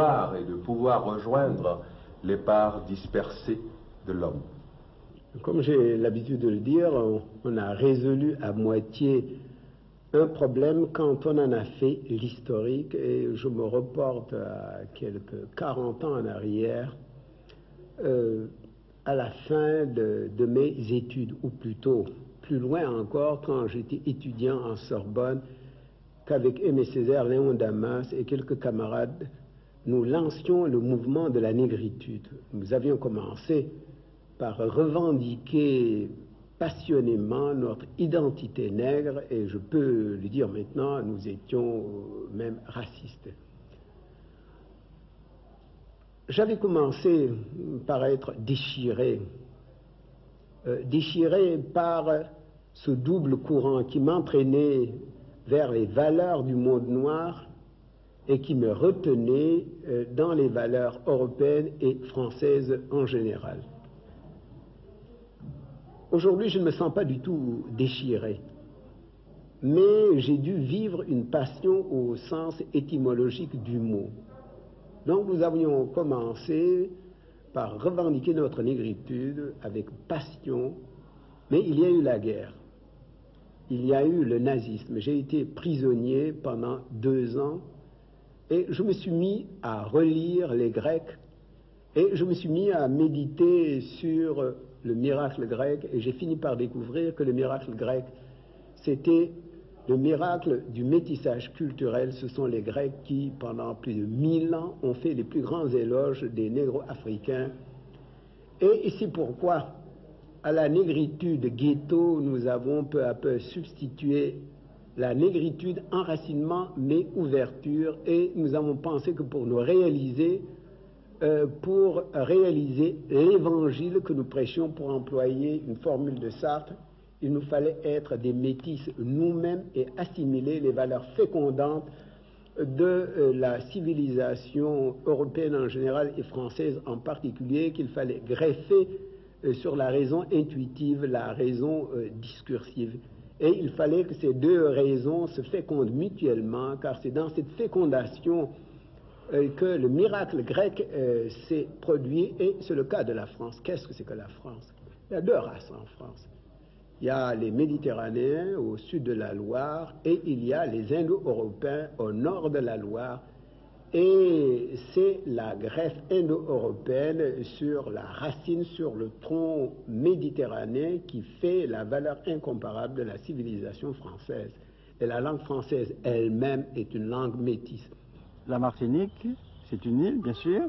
voir et de pouvoir rejoindre les parts dispersées de l'homme. Comme j'ai l'habitude de le dire, on a résolu à moitié un problème quand on en a fait l'historique, et je me reporte à quelques 40 ans en arrière, à la fin de mes études, ou plutôt plus loin encore quand j'étais étudiant en Sorbonne, qu'avec Aimé Césaire, Léon Damas et quelques camarades, nous lancions le mouvement de la négritude. Nous avions commencé par revendiquer passionnément notre identité nègre, et je peux le dire maintenant, nous étions même racistes. J'avais commencé par être déchiré par ce double courant qui m'entraînait vers les valeurs du monde noir et qui me retenait dans les valeurs européennes et françaises en général. Aujourd'hui, je ne me sens pas du tout déchiré, mais j'ai dû vivre une passion au sens étymologique du mot. Donc nous avions commencé par revendiquer notre négritude avec passion, mais il y a eu la guerre, il y a eu le nazisme. J'ai été prisonnier pendant 2 ans et je me suis mis à relire les Grecs et je me suis mis à méditer sur le miracle grec, et j'ai fini par découvrir que le miracle grec, c'était le miracle du métissage culturel. Ce sont les Grecs qui, pendant plus de 1000 ans, ont fait les plus grands éloges des négro-africains. Et c'est pourquoi, à la négritude ghetto, nous avons peu à peu substitué la négritude enracinement mais ouverture, et nous avons pensé que pour réaliser l'évangile que nous prêchions, pour employer une formule de Sartre, il nous fallait être des métis nous-mêmes et assimiler les valeurs fécondantes de la civilisation européenne en général et française en particulier, qu'il fallait greffer sur la raison intuitive, la raison discursive. Et il fallait que ces deux raisons se fécondent mutuellement, car c'est dans cette fécondation que le miracle grec s'est produit, et c'est le cas de la France. Qu'est-ce que c'est que la France? Il y a 2 races en France. Il y a les Méditerranéens au sud de la Loire, et il y a les Indo-Européens au nord de la Loire. Et c'est la greffe indo-européenne sur la racine, sur le tronc méditerranéen, qui fait la valeur incomparable de la civilisation française. Et la langue française elle-même est une langue métisse. La Martinique, c'est une île, bien sûr,